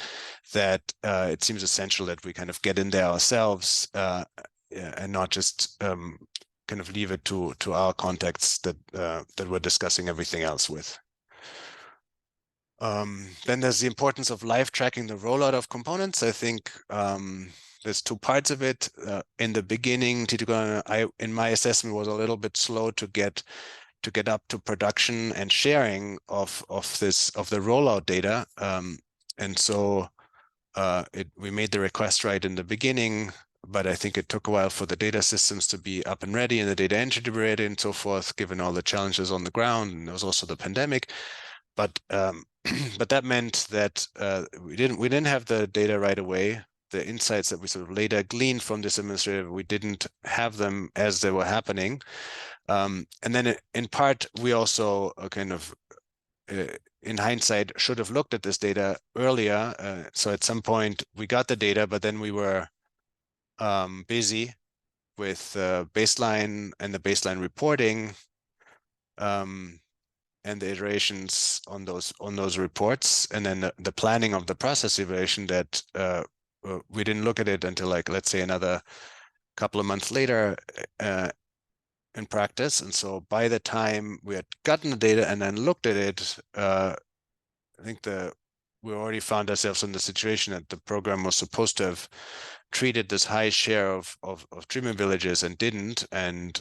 that it seems essential that we kind of get in there ourselves and not just kind of leave it to our contacts that we're discussing everything else with. Then there's the importance of live tracking the rollout of components. I think there's two parts of it. In the beginning, Titukulane, in my assessment, was a little bit slow to get up to production and sharing of the rollout data, and so we made the request right in the beginning, but I think it took a while for the data systems to be up and ready and the data entry to be ready and so forth, given all the challenges on the ground, and there was also the pandemic. But but that meant that we didn't have the data right away. The insights that we sort of later gleaned from this administrative, we didn't have them as they were happening. And then in part, we also kind of, in hindsight, should have looked at this data earlier. So at some point we got the data, but then we were busy with baseline and the baseline reporting and the iterations on those reports, and then the planning of the process evaluation that we didn't look at it until, like, let's say another couple of months later in practice. And so by the time we had gotten the data and then looked at it, I think we already found ourselves in the situation that the program was supposed to have treated this high share of treatment villages and didn't, and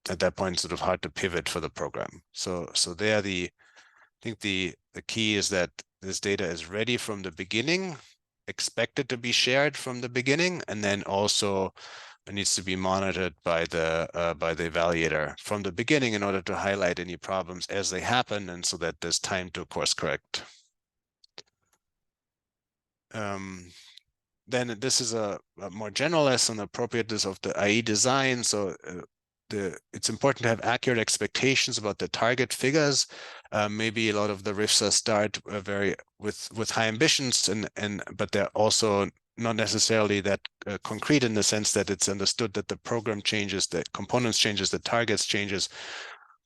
at that point sort of hard to pivot for the program. So there I think the key is that this data is ready from the beginning, expected to be shared from the beginning, and then also it needs to be monitored by the evaluator from the beginning in order to highlight any problems as they happen, and so that there's time to course correct. then this is a more general lesson, appropriateness of the IE design. So it's important to have accurate expectations about the target figures. Maybe a lot of the RIFSA start with high ambitions, but they're also not necessarily that concrete in the sense that it's understood that the program changes, the components changes, the targets changes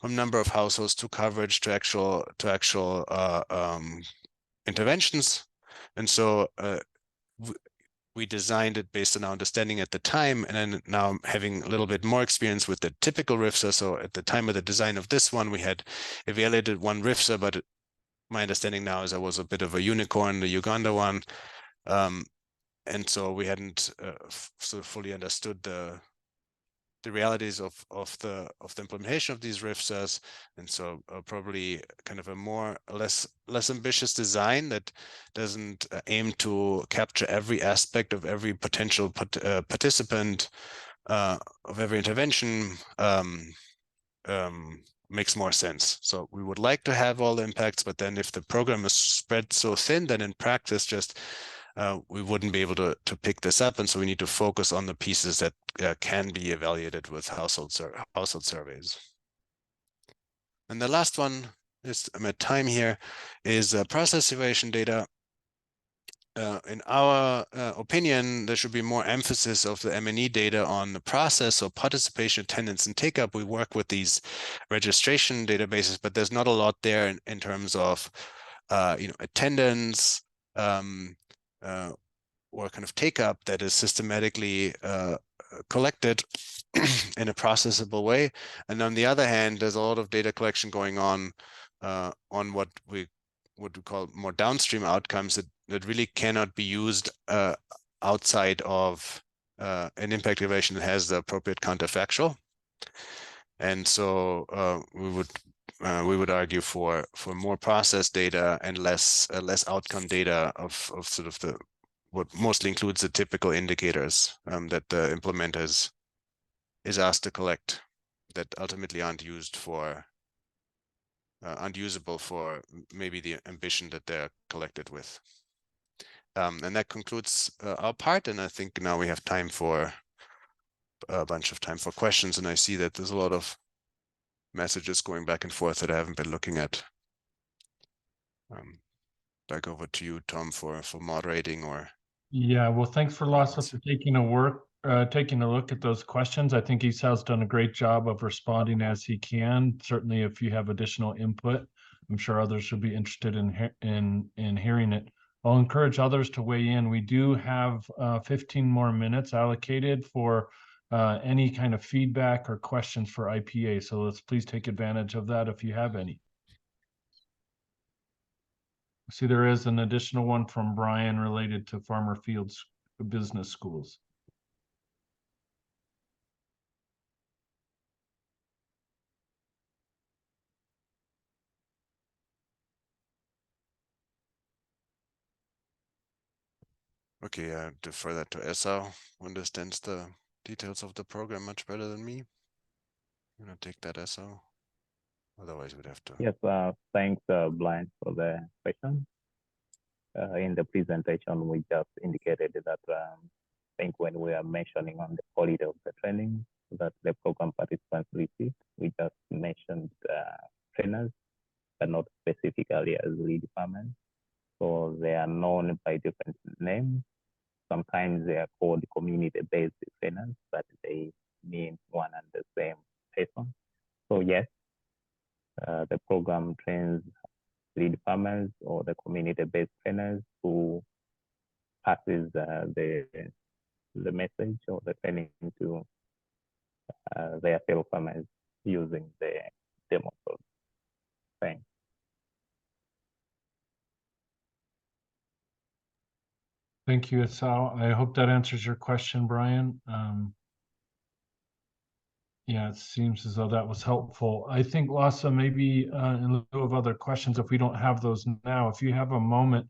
from number of households to coverage to actual interventions. And so we designed it based on our understanding at the time, and then now having a little bit more experience with the typical RIFSA. So at the time of the design of this one, we had evaluated one RIFSA, but my understanding now is I was a bit of a unicorn, the Uganda one. And so we hadn't sort of fully understood the realities of the implementation of these RIFSAs, and so probably kind of a less ambitious design that doesn't aim to capture every aspect of every potential participant of every intervention makes more sense. So we would like to have all the impacts, but then if the program is spread so thin, then in practice just we wouldn't be able to pick this up, and so we need to focus on the pieces that can be evaluated with household surveys. And the last one is, I'm at time here, is process evaluation data. In our opinion, there should be more emphasis of the M&E data on the process, so participation, attendance, and take-up. We work with these registration databases, but there's not a lot there in terms of attendance, or kind of take up that is systematically collected in a processable way. And on the other hand, there's a lot of data collection going on what we call more downstream outcomes that really cannot be used outside of an impact evaluation that has the appropriate counterfactual. And so we would argue for more process data and less outcome data of sort of what mostly includes the typical indicators that the implementer is asked to collect, that ultimately aren't usable for maybe the ambition that they're collected with. And that concludes our part, and I think now we have time for a bunch of time for questions, and I see that there's a lot of messages going back and forth that I haven't been looking at. Back over to you, Tom, for moderating. Or yeah, well, thanks for Lasse for taking a look at those questions. I think Esau's done a great job of responding as he can. Certainly, if you have additional input, I'm sure others will be interested in hearing it. I'll encourage others to weigh in. We do have 15 more minutes allocated for any kind of feedback or questions for IPA. So let's please take advantage of that if you have any. See, there is an additional one from Brian related to Farmer Fields business schools. okay, I defer that to Esau, who understands the details of the program much better than me. You want to take that, Esau? Otherwise, we'd have to. Yes, thanks, Brian, for the question. In the presentation, we just indicated that I think when we are mentioning on the quality of the training that the program participants receive, we just mentioned trainers, but not specifically as lead farmers. So they are known by different names. Sometimes they are called community-based trainers, but they mean one and the same person. So yes, the program trains lead farmers or the community-based trainers who passes the message or the training to their fellow farmers using the demo code. Thanks. Thank you, Esau. I hope that answers your question, Brian. Yeah, it seems as though that was helpful. I think, Lasse, maybe in lieu of other questions, if we don't have those now, if you have a moment,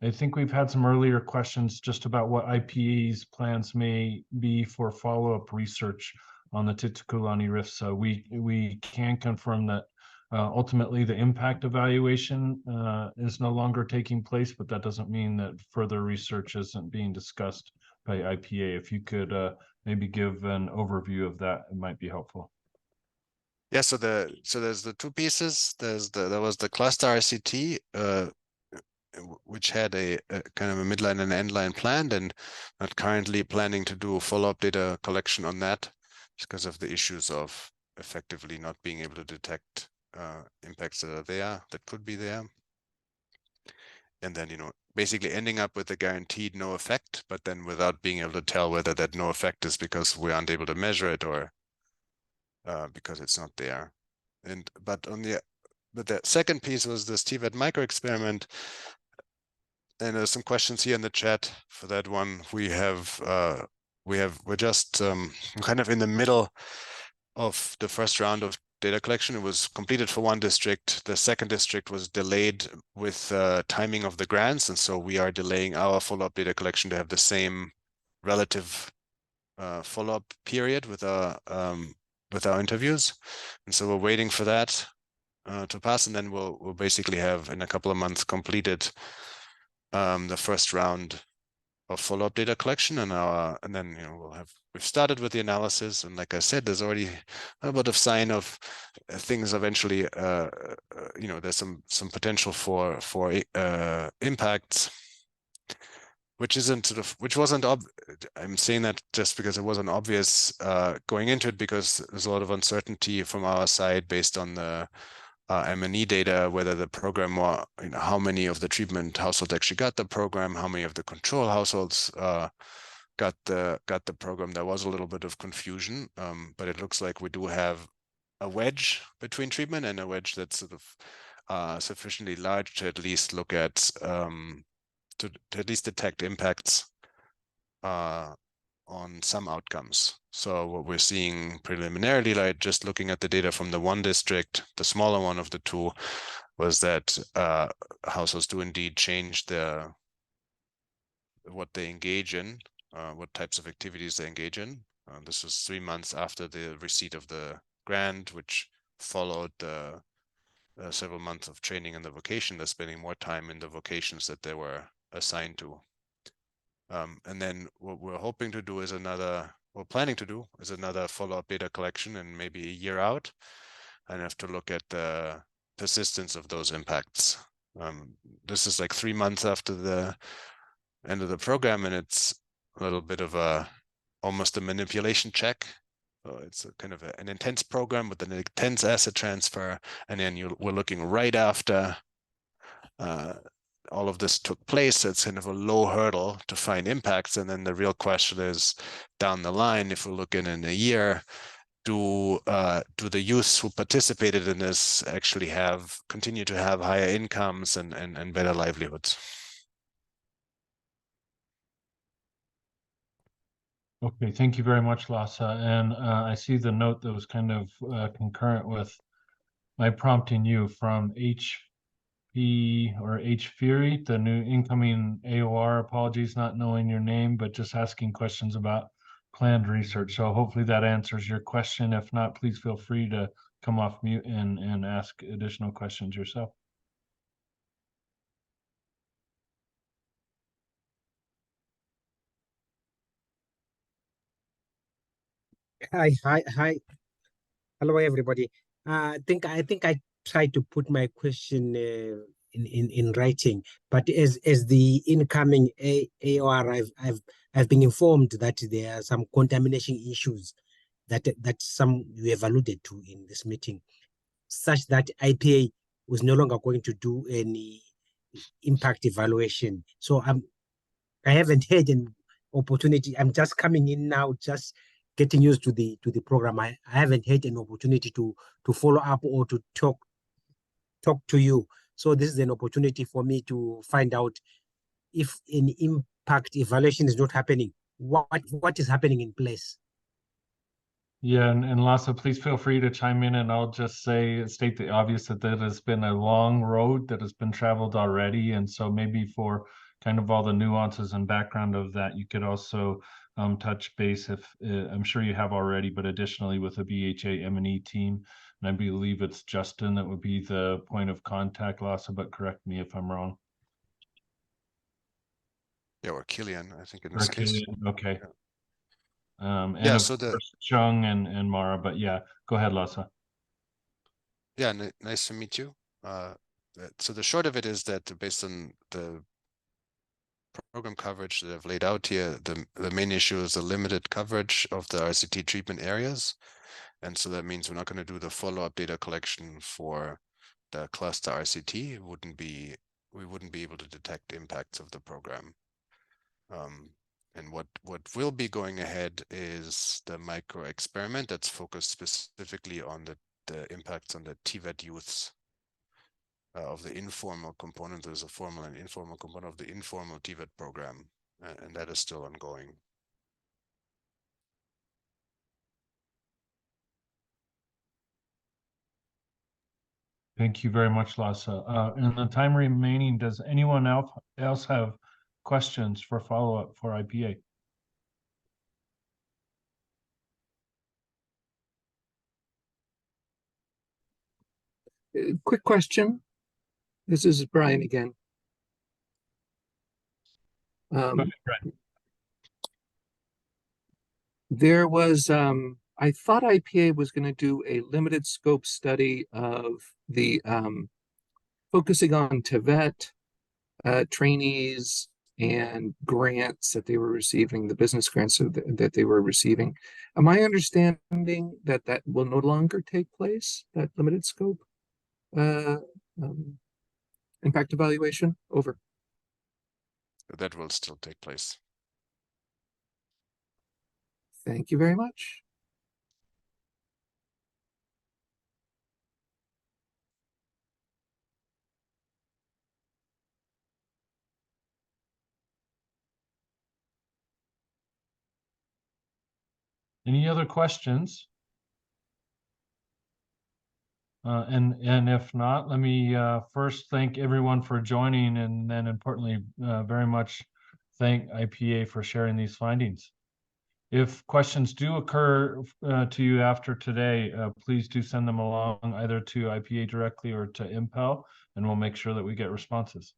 I think we've had some earlier questions just about what IPA's plans may be for follow-up research on the Titukulane Rift. So we can confirm that Ultimately, the impact evaluation is no longer taking place, but that doesn't mean that further research isn't being discussed by IPA. If you could maybe give an overview of that, it might be helpful. Yeah, so there's the two pieces. There was the cluster RCT, which had a kind of a midline and end-line planned, and not currently planning to do follow-up data collection on that because of the issues of effectively not being able to detect impacts that are there, that could be there. And then, basically ending up with a guaranteed no effect, but then without being able to tell whether that no effect is because we aren't able to measure it or because it's not there. But the second piece was this TVET micro experiment. And there's some questions here in the chat for that one. We're just kind of in the middle of the first round of data collection. It was completed for one district. The second district was delayed with timing of the grants, and so we are delaying our follow-up data collection to have the same relative follow-up period with our interviews. And so we're waiting for that to pass, and then we'll basically have in a couple of months completed the first round of follow-up data collection, and then we've started with the analysis, and like I said, there's already a bit of sign of things eventually. There's some potential for impacts, which wasn't I'm saying that just because it wasn't obvious going into it, because there's a lot of uncertainty from our side based on the M&E data, whether the program, how many of the treatment households actually got the program, how many of the control households got the program. There was a little bit of confusion, but it looks like we do have a wedge between treatment and a wedge that's sort of sufficiently large to at least look at to at least detect impacts on some outcomes. So what we're seeing preliminarily, like just looking at the data from the one district, the smaller one of the two, was that households do indeed change what they engage in, what types of activities they engage in. This was 3 months after the receipt of the grant, which followed the several months of training in the vocation. They're spending more time in the vocations that they were assigned to. And then what we're planning to do is another follow-up data collection and maybe a year out, and have to look at the persistence of those impacts. This is like 3 months after the end of the program, and it's a little bit of almost a manipulation check. So it's a kind of an intense program with an intense asset transfer, and then we're looking right after all of this took place. So it's kind of a low hurdle to find impacts. And then the real question is down the line, if we're looking in a year, do the youths who participated in this actually continue to have higher incomes and better livelihoods? Okay, thank you very much, Lasse. And I see the note that was kind of concurrent with my prompting you from H Fury, the new incoming AOR. Apologies not knowing your name, but just asking questions about planned research. So hopefully that answers your question. If not, please feel free to come off mute and ask additional questions yourself. Hi. Hello, everybody. I think I tried to put my question in writing, but as the incoming AOR, I've been informed that there are some contamination issues that some you have alluded to in this meeting, such that IPA was no longer going to do any impact evaluation. So I haven't had an opportunity. I'm just coming in now, just getting used to the program. I haven't had an opportunity to follow up or to talk to you. So this is an opportunity for me to find out if an impact evaluation is not happening, what is happening in place. Yeah, and Lasse, please feel free to chime in, and I'll just state the obvious that has been a long road that has been traveled already, and so maybe for kind of all the nuances and background of that, you could also touch base if I'm sure you have already, but additionally with the BHA M&E team. And I believe it's Justin that would be the point of contact, Lasse, but correct me if I'm wrong. Yeah, or Killian, I think in Or this case. Killian, okay. And Yeah, of so the course, Chung and Mara, but yeah, go ahead, Lasse. yeah, nice to meet you. So the short of it is that based on the program coverage that I've laid out here, the main issue is the limited coverage of the RCT treatment areas. And so that means we're not going to do the follow-up data collection for the cluster RCT. We wouldn't be able to detect impacts of the program. And what will be going ahead is the micro experiment that's focused specifically on the impacts on the TVET youths of the informal component. There's a formal and informal component of the informal TVET program, and that is still ongoing. Thank you very much, Lasse. In the time remaining, does anyone else have questions for follow-up for IPA? Quick question. This is Brian again. There was, I thought IPA was going to do a limited scope study of the focusing on TVET trainees and grants that they were receiving, the business grants that they were receiving. Am I understanding that that will no longer take place, that limited scope impact evaluation? Over. That will still take place. Thank you very much. Any other questions? And if not, let me first thank everyone for joining, and then importantly, very much thank IPA for sharing these findings. If questions do occur to you after today, please do send them along either to IPA directly or to IMPEL, and we'll make sure that we get responses.